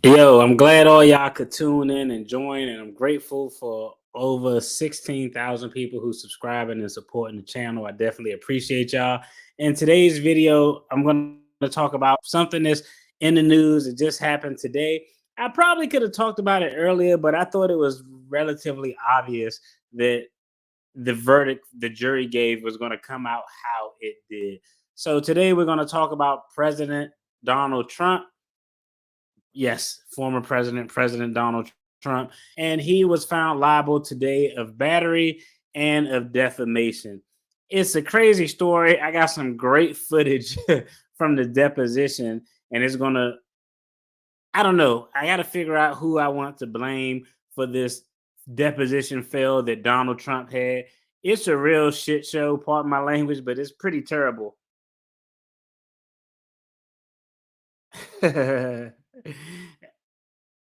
Yo, I'm glad all y'all could tune in and join, and I'm grateful for over 16,000 people who subscribing and supporting the channel. I definitely appreciate y'all. In today's video, I'm going to talk about something that's in the news. It just happened today. I probably could have talked about it earlier, but I thought it was relatively obvious that the verdict the jury gave was going to come out how it did. So today we're going to talk about President Donald Trump. Yes, former President Donald Trump. And he was found liable today of battery and of defamation. It's a crazy story. I got some great footage from the deposition, and it's going to, I don't know. I got to figure out who I want to blame for this deposition fail that Donald Trump had. It's a real shit show, pardon my language, but it's pretty terrible.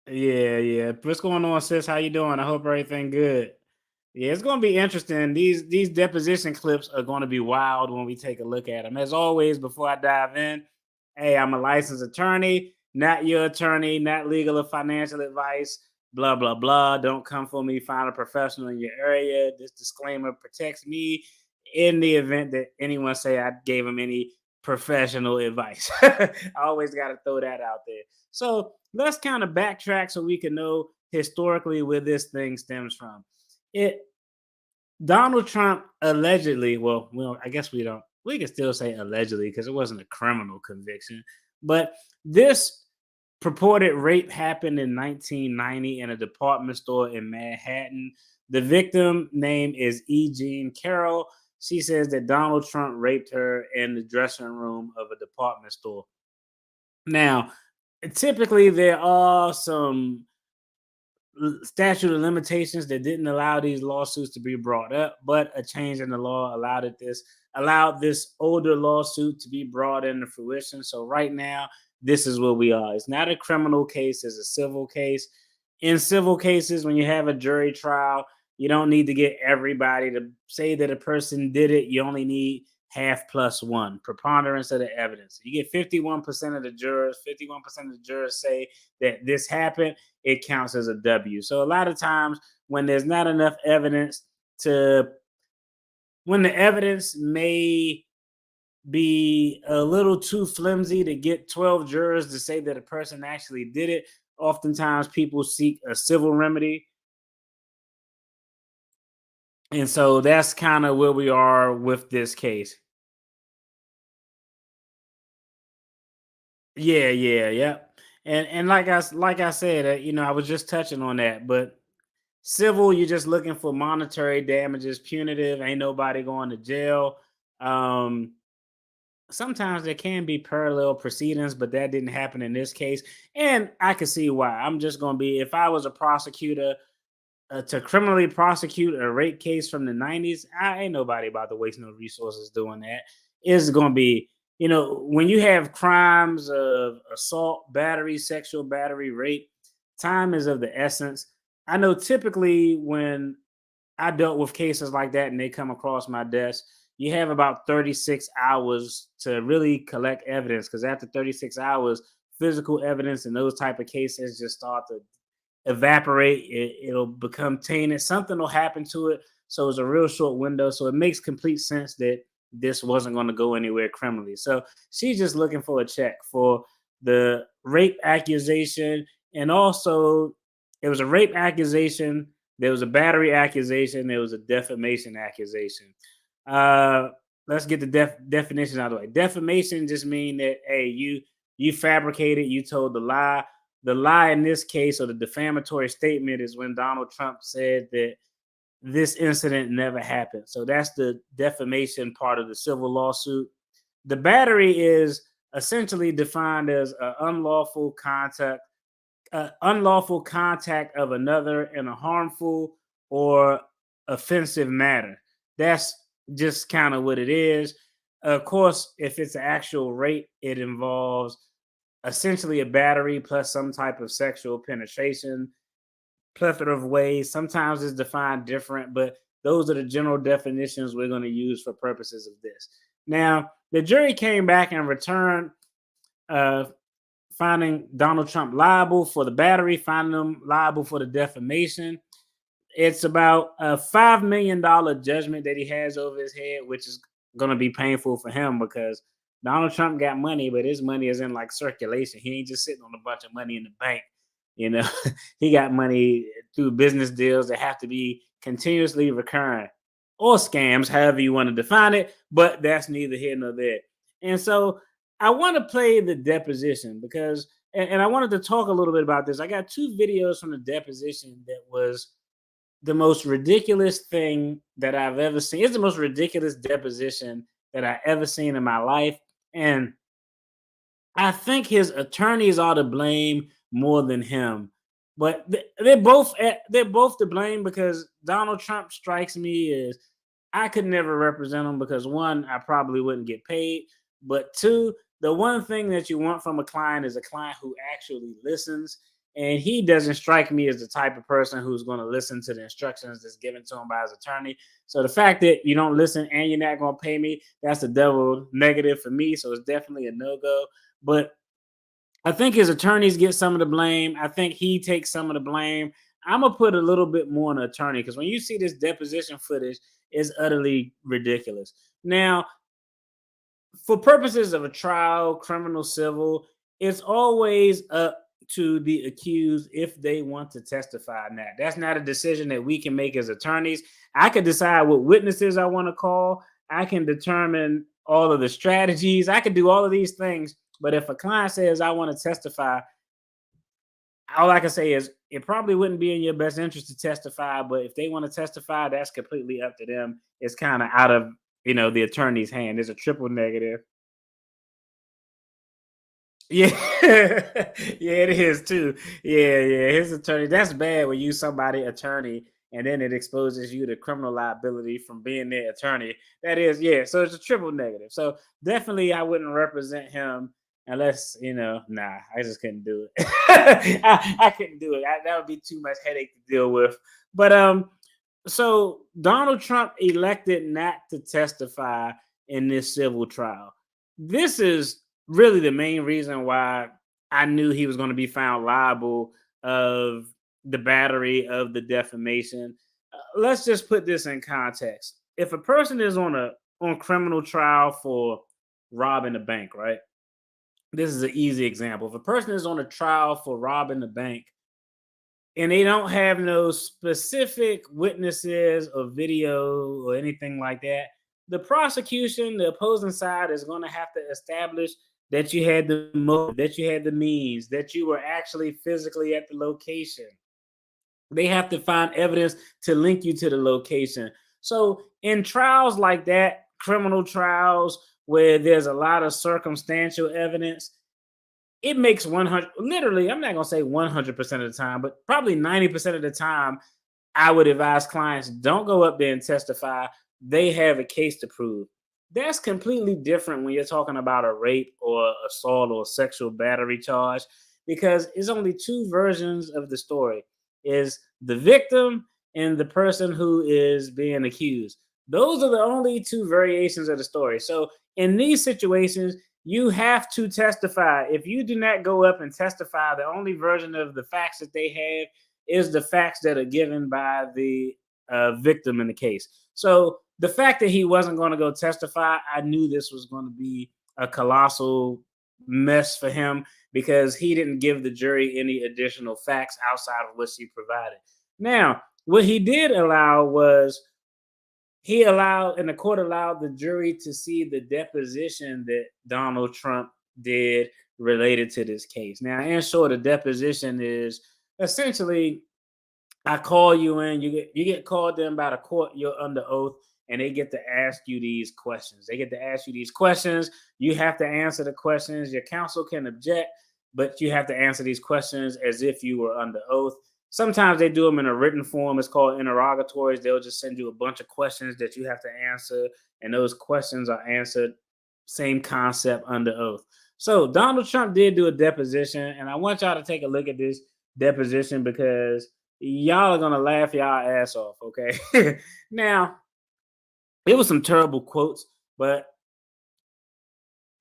Yeah. What's going on, sis? How you doing? I hope everything good. Yeah, it's going to be interesting. These deposition clips are going to be wild when we take a look at them. As always, before I dive in, hey, I'm a licensed attorney, not your attorney, not legal or financial advice. Blah blah blah. Don't come for me. Find a professional in your area. This disclaimer protects me in the event that anyone say I gave them any professional advice. I always got to throw that out there. So let's kind of backtrack so we can know historically where this thing stems from. It Donald Trump allegedly, well, I guess we can still say allegedly because it wasn't a criminal conviction, but this purported rape happened in 1990 in a department store in Manhattan. The victim name is E. Jean Carroll. She says that Donald Trump raped her in the dressing room of a department store. Now, typically there are some statute of limitations that didn't allow these lawsuits to be brought up, but a change in the law allowed this older lawsuit to be brought into fruition. So right now, this is where we are. It's not a criminal case, it's a civil case. In civil cases, when you have a jury trial, you don't need to get everybody to say that a person did it. You only need half plus one, preponderance of the evidence. You get 51% of the jurors, 51% of the jurors say that this happened, it counts as a W. So a lot of times when there's not enough evidence to, when the evidence may be a little too flimsy to get 12 jurors to say that a person actually did it, oftentimes people seek a civil remedy. And so that's kind of where we are with this case. Yeah. And like I said, I was just touching on that, but civil, you're just looking for monetary damages, punitive, ain't nobody going to jail. Um, Sometimes there can be parallel proceedings, but that didn't happen in this case. And I can see why. I'm just going to be, if I was a prosecutor to criminally prosecute a rape case from the 90s, I ain't nobody about to waste no resources doing that. It's going to be, when you have crimes of assault, battery, sexual battery, rape, time is of the essence. I know typically when I dealt with cases like that and they come across my desk, you have about 36 hours to really collect evidence because after 36 hours, physical evidence in those type of cases just start to evaporate. It'll become tainted. Something will happen to it. So it's a real short window. So it makes complete sense that this wasn't going to go anywhere criminally. So she's just looking for a check for the rape accusation. And also, it was a rape accusation. There was a battery accusation. There was a defamation accusation. Uh, let's get the definition out of the way. Defamation just mean that, hey, you fabricated, you told the lie. The lie in this case, or the defamatory statement, is when Donald Trump said that this incident never happened. So that's the defamation part of the civil lawsuit. The battery is essentially defined as an unlawful contact of another in a harmful or offensive manner. That's just kind of what it is. Of course, if it's an actual rape, it involves essentially a battery plus some type of sexual penetration, plethora of ways. Sometimes it's defined different, but those are the general definitions we're going to use for purposes of this. Now, the jury came back and returned uh, finding Donald Trump liable for the battery, finding him liable for the defamation. It's about a $5 million judgment that he has over his head, which is going to be painful for him because Donald Trump got money, but his money is in like circulation. He ain't just sitting on a bunch of money in the bank. You know, he got money through business deals that have to be continuously recurring or scams, however you want to define it. But that's neither here nor there. And so I want to play the deposition because, and I wanted to talk a little bit about this. I got two videos from the deposition that was the most ridiculous thing that I've ever seen. It's the most ridiculous deposition that I ever seen in my life. And I think his attorneys are to blame more than him. But they're both to blame because Donald Trump strikes me as I could never represent him because one, I probably wouldn't get paid, but two, the one thing that you want from a client is a client who actually listens. And he doesn't strike me as the type of person who's going to listen to the instructions that's given to him by his attorney. So the fact that you don't listen and you're not going to pay me, that's a double negative for me. So it's definitely a no-go. But I think his attorneys get some of the blame. I think he takes some of the blame. I'm gonna put a little bit more on the attorney because when you see this deposition footage, it's utterly ridiculous. Now, for purposes of a trial, criminal, civil, it's always up to the accused if they want to testify or not. That's not a decision that we can make as attorneys. I can decide what witnesses I want to call. I can determine all of the strategies. I can do all of these things. But if a client says, I want to testify, all I can say is it probably wouldn't be in your best interest to testify. But if they want to testify, that's completely up to them. It's kind of out of the attorney's hand. There's a triple negative. Yeah, yeah, it is too. Yeah. His attorney. That's bad when you somebody attorney and then it exposes you to criminal liability from being their attorney. That is, yeah. So it's a triple negative. So definitely, I wouldn't represent him unless Nah, I just couldn't do it. I couldn't do it. That would be too much headache to deal with. But so Donald Trump elected not to testify in this civil trial. This is really the main reason why I knew he was going to be found liable of the battery of the defamation. Let's just put this in context. If a person is on criminal trial for robbing a bank, right? This is an easy example. If a person is on a trial for robbing the bank, and they don't have no specific witnesses or video or anything like that, the prosecution, the opposing side, is going to have to establish that you had the motive, that you had the means, that you were actually physically at the location. They have to find evidence to link you to the location. So in trials like that, criminal trials where there's a lot of circumstantial evidence, it makes 100, literally, I'm not going to say 100% of the time, but probably 90% of the time, I would advise clients don't go up there and testify. They have a case to prove. That's completely different when you're talking about a rape or assault or sexual battery charge because it's only two versions of the story. Is the victim and the person who is being accused. Those are the only two variations of the story. So in these situations, you have to testify. If you do not go up and testify, the only version of the facts that they have is the facts that are given by the victim in the case. So the fact that he wasn't going to go testify, I knew this was going to be a colossal mess for him because he didn't give the jury any additional facts outside of what she provided. Now, what he did allow was and the court allowed the jury to see the deposition that Donald Trump did related to this case. Now, in short, a deposition is essentially I call you in, you get called in by the court, you're under oath, and they get to ask you these questions. They get to ask you these questions. You have to answer the questions. Your counsel can object, but you have to answer these questions as if you were under oath. Sometimes they do them in a written form. It's called interrogatories. They'll just send you a bunch of questions that you have to answer, and those questions are answered same concept under oath. So Donald Trump did do a deposition, and I want y'all to take a look at this deposition because y'all are gonna laugh y'all ass off. Okay, now it was some terrible quotes, but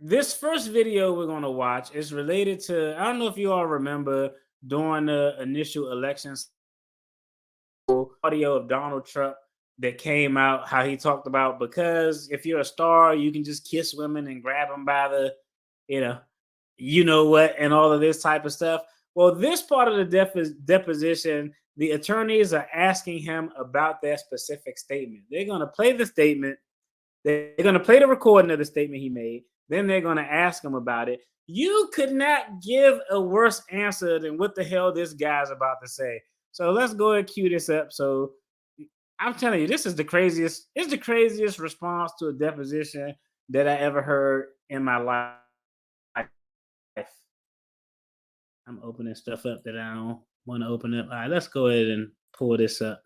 This first video we're going to watch is related to, I don't know if you all remember during the initial elections, audio of Donald Trump that came out, how he talked about, because if you're a star, you can just kiss women and grab them by the, you know, you know what, and all of this type of stuff. Well, this part of the deposition, the attorneys are asking him about that specific statement. They're going to play the statement. They're going to play the recording of the statement he made. Then they're going to ask him about it. You could not give a worse answer than what the hell this guy's about to say. So let's go and cue this up. So I'm telling you, this is the craziest. It's the craziest response to a deposition that I ever heard in my life. I'm opening stuff up that I don't want to open up. All right, let's go ahead and pull this up.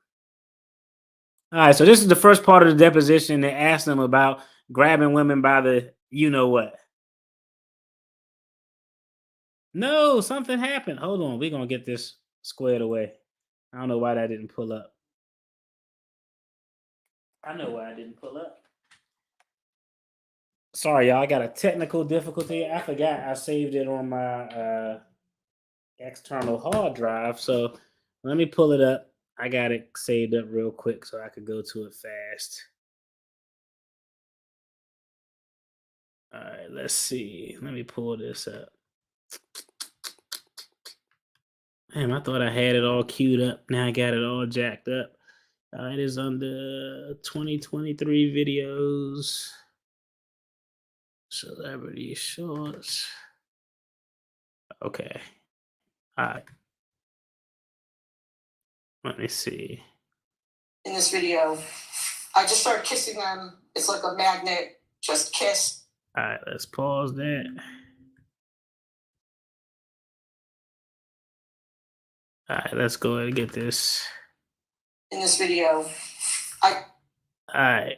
All right, so this is the first part of the deposition. They asked them about grabbing women by the you know what. No, something happened. Hold on, we're gonna get this squared away. I don't know why that didn't pull up. I know why I didn't pull up. Sorry, y'all. I got a technical difficulty. I forgot I saved it on my external hard drive. So let me pull it up. I got it saved up real quick so I could go to it fast. All right, let's see. Let me pull this up. Damn, I thought I had it all queued up. Now I got it all jacked up. It is under 2023 videos. Celebrity shorts. Okay. All right. Let me see. In this video, I just start kissing them. It's like a magnet. Just kiss. All right, let's pause that. All right, let's go ahead and get this. In this video, All right.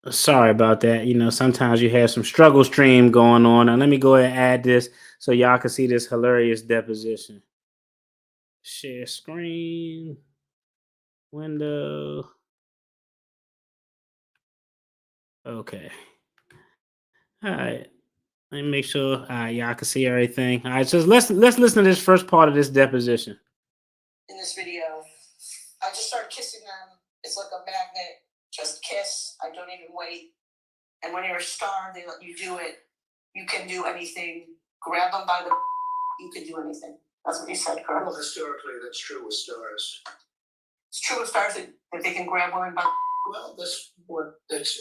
Sorry about that. You know, sometimes you have some struggle stream going on. Now, let me go ahead and add this so y'all can see this hilarious deposition. Share screen. Window. Okay. All right. Let me make sure y'all can see everything. All right, so let's listen to this first part of this deposition. In this video, I just start kissing them. It's like a magnet. Just kiss. I don't even wait. And when you're a star, they let you do it. You can do anything. Grab them by the. You can do anything. That's what you said, correct? Well, historically, that's true with stars. It's true with stars that they can grab women by. Well, that's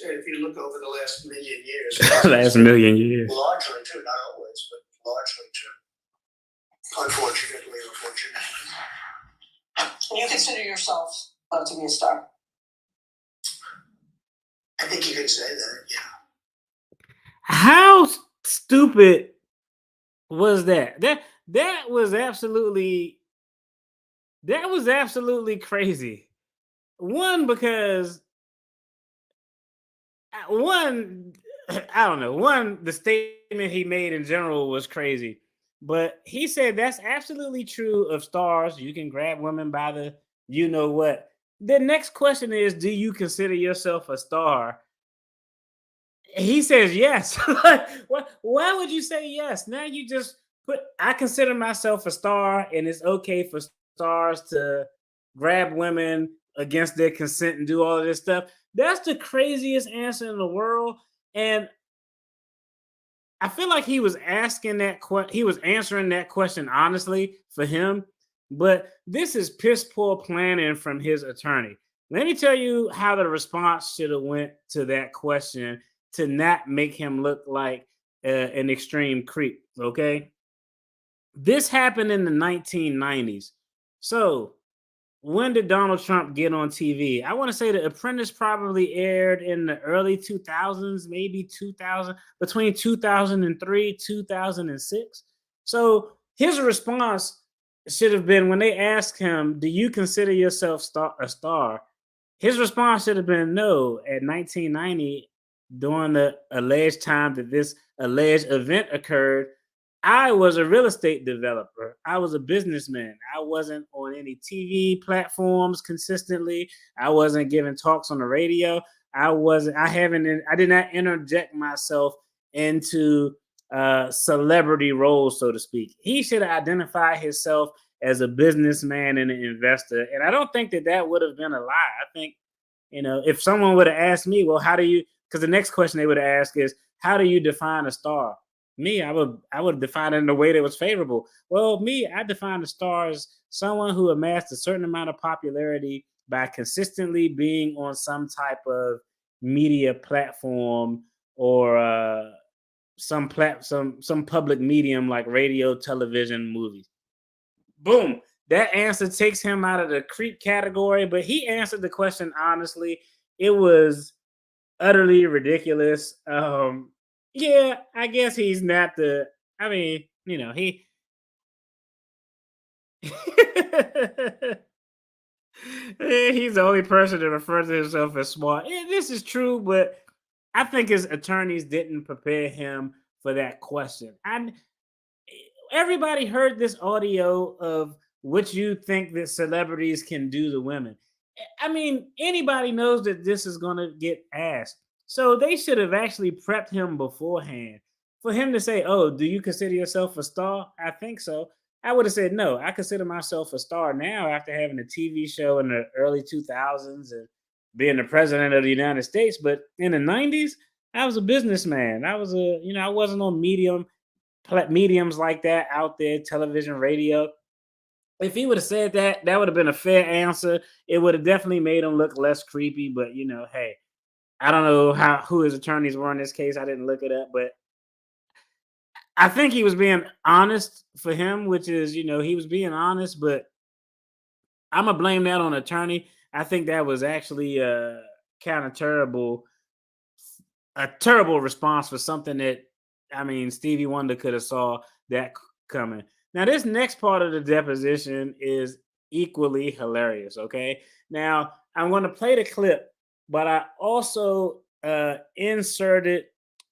if you look over the last million years. Last million years. Largely true, not always, but largely true. Unfortunately, unfortunately. You consider yourself to be a star? I think you can say that, yeah. How stupid was that? That was absolutely crazy. One, because I don't know. One, the statement he made in general was crazy. But he said that's absolutely true of stars. You can grab women by the you know what. The next question is, do you consider yourself a star? He says yes. Why would you say yes? Now you just put, I consider myself a star, and it's okay for stars to grab women against their consent and do all of this stuff. That's the craziest answer in the world. And I feel like he was asking that he was answering that question honestly for him, but this is piss poor planning from his attorney. Let me tell you how the response should have went to that question to not make him look like an extreme creep. Okay, this happened in the 1990s. So when did Donald Trump get on TV? I want to say The Apprentice probably aired in the early 2000s, maybe 2000, between 2003, 2006. So his response should have been, when they asked him, do you consider yourself a star? His response should have been no. At 1990, during the alleged time that this alleged event occurred, I was a real estate developer. I was a businessman. I wasn't on any TV platforms consistently. I wasn't giving talks on the radio. I did not interject myself into celebrity roles, so to speak. He should identify himself as a businessman and an investor. And I don't think that that would have been a lie. I think, if someone would have asked me, well, how do you, because the next question they would ask is, how do you define a star? Me, I would define it in a way that was favorable. Well, me, I define a star as someone who amassed a certain amount of popularity by consistently being on some type of media platform or some public medium like radio, television, movies. Boom. That answer takes him out of the creep category, but he answered the question honestly. It was utterly ridiculous. Yeah, I guess he's not the. I mean, he. He's the only person that refers to himself as smart. Yeah, this is true, but I think his attorneys didn't prepare him for that question. And everybody heard this audio of what you think that celebrities can do to women. I mean, anybody knows that this is going to get asked. So they should have actually prepped him beforehand. For him to say, "Oh, do you consider yourself a star?" I think so. I would have said, "No, I consider myself a star now after having a TV show in the early 2000s and being the president of the United States. But in the 90s, I was a businessman. I wasn't on mediums like that out there, television, radio." If he would have said that, that would have been a fair answer. It would have definitely made him look less creepy. But hey, I don't know who his attorneys were in this case. I didn't look it up, but I think he was being honest for him, which is he was being honest. But I'm gonna blame that on attorney. I think that was actually kind of terrible, a terrible response for something that Stevie Wonder could have saw that coming. Now, this next part of the deposition is equally hilarious. Okay, now I'm going to play the clip, but I also inserted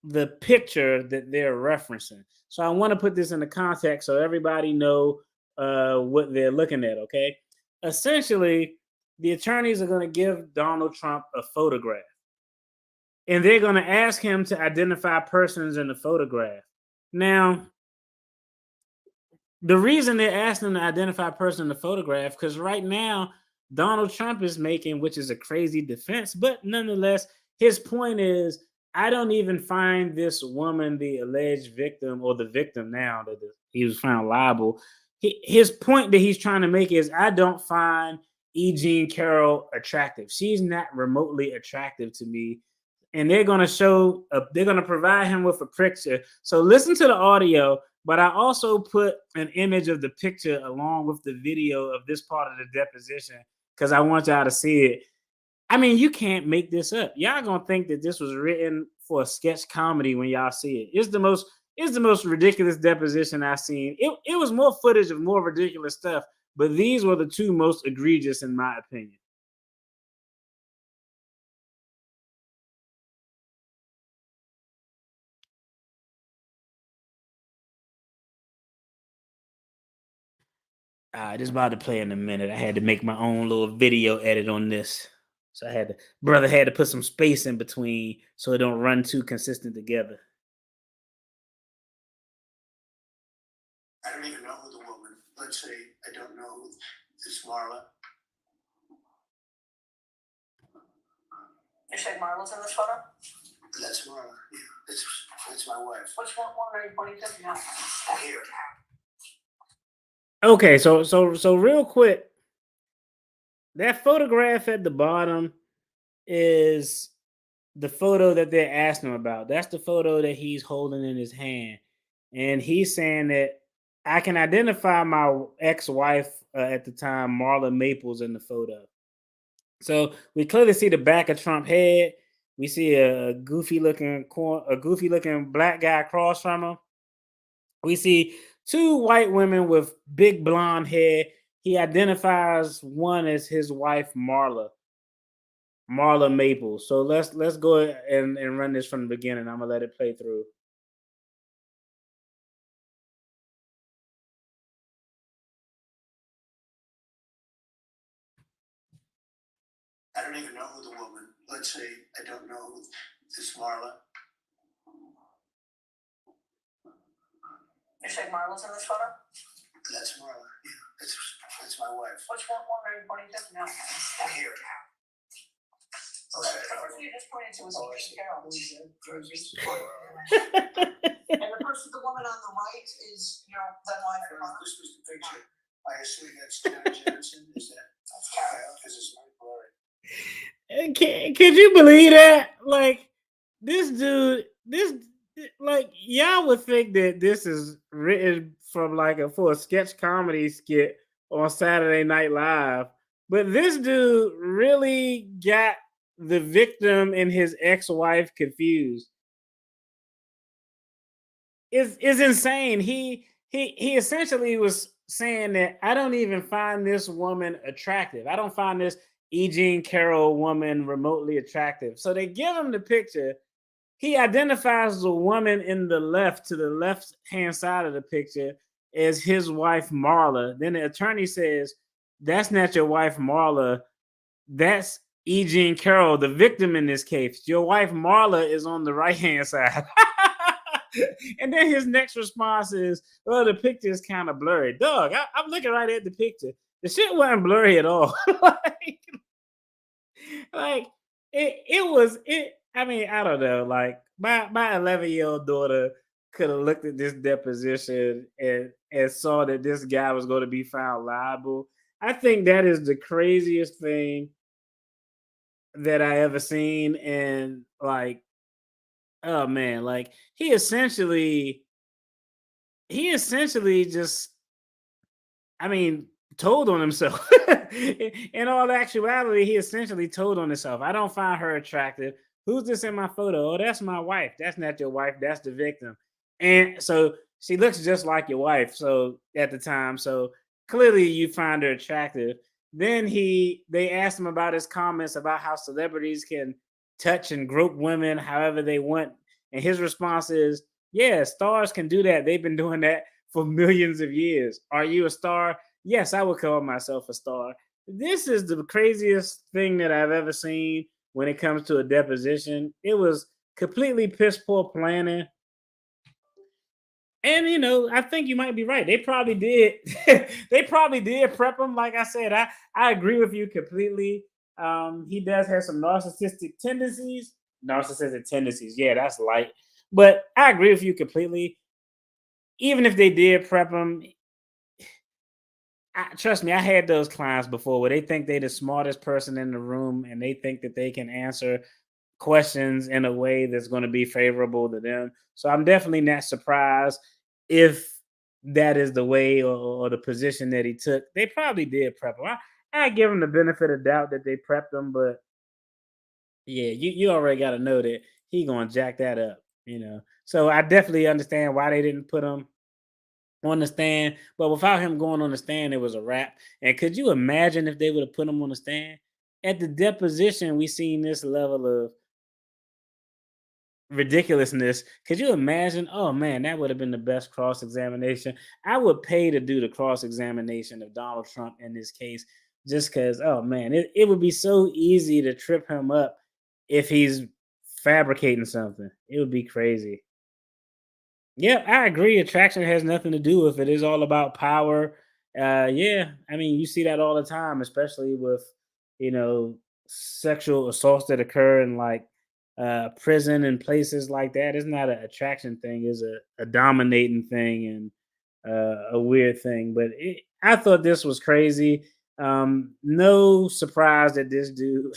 the picture that they're referencing. So I want to put this in the context so everybody know what they're looking at. Okay, essentially, the attorneys are going to give Donald Trump a photograph and they're going to ask him to identify persons in the photograph. Now, the reason they're asking him to identify a person in the photograph, because right now, Donald Trump is making, which is a crazy defense, but nonetheless, his point is, I don't even find this woman the alleged victim or the victim now that he was found liable. His point that he's trying to make is, I don't find E. Jean Carroll attractive. She's not remotely attractive to me, and they're going to provide him with a picture. So listen to the audio, but I also put an image of the picture along with the video of this part of the deposition because I want y'all to see it. I mean, you can't make this up. Y'all gonna think that this was written for a sketch comedy when y'all see it. It's the most ridiculous deposition I've seen. It was more footage of more ridiculous stuff, but these were the two most egregious in my opinion. This about to play in a minute. I had to make my own little video edit on this. So brother had to put some space in between so it don't run too consistent together. I don't even know who the woman, let's say I don't know who is Marla. You say Marla's in this photo? That's Marla, yeah, that's my wife. Which one are you pointing to? Yeah. Here. Okay, so real quick, that photograph at the bottom is the photo that they're asking him about. That's the photo that he's holding in his hand. And he's saying that I can identify my ex-wife at the time, Marla Maples, in the photo. So we clearly see the back of Trump's head. We see a goofy looking black guy across from him. We see two white women with big blonde hair. He identifies one as his wife, Marla Maples. So let's go and run this from the beginning. I'm gonna let it play through. I don't even know who the woman, let's say I don't know who is Marla. You say Marla's in this photo? That's Marla, yeah, that's my wife. Which one are you pointing to? No. Here. The person you just pointed to was Oh, I see. Carroll. Who is that? And the woman on the right is your then wife. This was the picture. I assume that's Tina Jensen, is that? That's Carroll. Because it's my blurry. Could you believe that? Like this dude, like y'all would think that this is written from like for a sketch comedy skit on Saturday Night Live, but this dude really got the victim and his ex-wife confused. Is insane. He essentially was saying that I don't even find this woman attractive. I don't find this E. Jean Carroll woman remotely attractive. So they give him the picture. He identifies the woman in the left to the left hand side of the picture as his wife Marla. Then the attorney says, "That's not your wife Marla. That's E. Jean Carroll, the victim in this case. Your wife Marla is on the right hand side." And then his next response is, "Well, the picture is kind of blurry." Dog, I'm looking right at the picture. The shit wasn't blurry at all. like it was it. I mean, I don't know. Like my 11-year-old daughter could have looked at this deposition and saw that this guy was going to be found liable. I think that is the craziest thing that I ever seen. And like, oh man, like he essentially just, I mean, told on himself. In all actuality, he essentially told on himself. I don't find her attractive. Who's this in my photo? Oh, that's my wife. That's not your wife. That's the victim. And so she looks just like your wife. So at the time, so clearly you find her attractive. Then they asked him about his comments about how celebrities can touch and grope women however they want. And his response is, yeah, stars can do that. They've been doing that for millions of years. Are you a star? Yes, I would call myself a star. This is the craziest thing that I've ever seen when it comes to a deposition. It was completely piss poor planning. And I think you might be right. They probably did. They probably did prep him. Like I said, I agree with you completely. He does have some narcissistic tendencies. Narcissistic tendencies. Yeah, that's light. But I agree with you completely. Even if they did prep him, trust me, I had those clients before where they think they're the smartest person in the room and they think that they can answer questions in a way that's going to be favorable to them. So I'm definitely not surprised if that is the way or the position that he took. They probably did prep him. I give him the benefit of doubt that they prepped him, but yeah, you already got to know that he gonna jack that up. So I definitely understand why they didn't put him on the stand, but without him going on the stand, it was a wrap. And could you imagine if they would have put him on the stand? At the deposition, we seen this level of ridiculousness. Could you imagine? Oh man, that would have been the best cross-examination. I would pay to do the cross-examination of Donald Trump in this case, just because, oh man, it would be so easy to trip him up if he's fabricating something. It would be crazy. Yep, I agree. Attraction has nothing to do with it. It's all about power. Yeah, I mean, you see that all the time, especially with you know sexual assaults that occur in like prison and places like that. It's not an attraction thing; it's a dominating thing and a weird thing. But I thought this was crazy. No surprise that this dude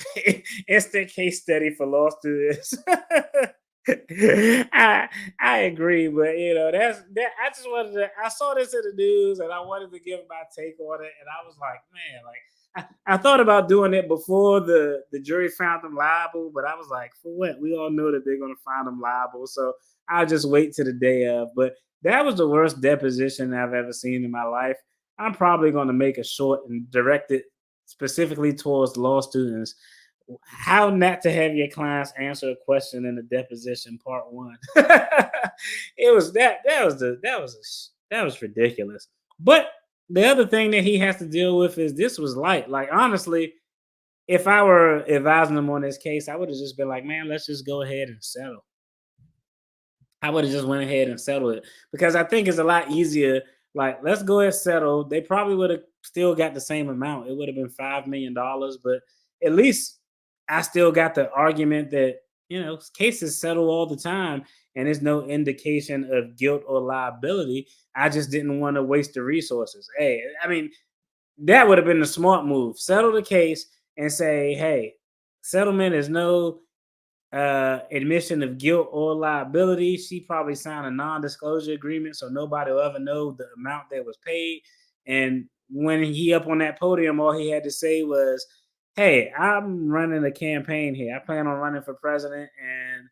instant case study for law students. I agree, but that's that. I just wanted to. I saw this in the news, and I wanted to give my take on it. And I was like, man, like I thought about doing it before the jury found them liable, but I was like, for what? We all know that they're gonna find them liable, so I'll just wait to the day of. But that was the worst deposition I've ever seen in my life. I'm probably gonna make a short and direct it specifically towards law students. How not to have your clients answer a question in the deposition, part one. It was that was ridiculous. But the other thing that he has to deal with is this was light. Like honestly, if I were advising him on this case, I would have just been like, man, let's just go ahead and settle. I would have just went ahead and settled it, because I think it's a lot easier. Like, let's go ahead and settle. They probably would have still got the same amount. It would have been $5 million, but at least I still got the argument that, cases settle all the time, and there's no indication of guilt or liability. I just didn't want to waste the resources. Hey, I mean, that would have been the smart move. Settle the case and say, hey, settlement is no admission of guilt or liability. She probably signed a non-disclosure agreement, so nobody will ever know the amount that was paid. And when he up on that podium, all he had to say was, "Hey, I'm running a campaign here. I plan on running for president, and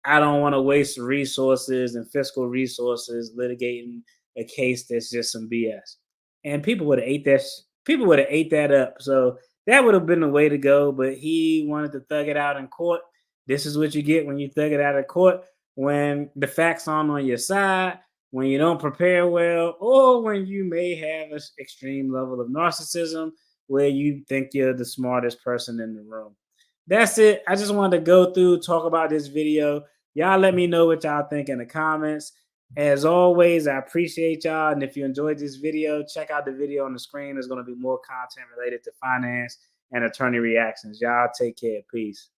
I don't want to waste resources and fiscal resources litigating a case that's just some BS." And people would have ate that. People would have ate that up. So that would have been the way to go. But he wanted to thug it out in court. This is what you get when you thug it out of court: when the facts aren't on your side, when you don't prepare well, or when you may have an extreme level of narcissism where you think you're the smartest person in the room. That's it. I just wanted to go through, talk about this video. Y'all let me know what y'all think in the comments. As always, I appreciate y'all. And if you enjoyed this video, check out the video on the screen. There's going to be more content related to finance and attorney reactions. Y'all take care. Peace.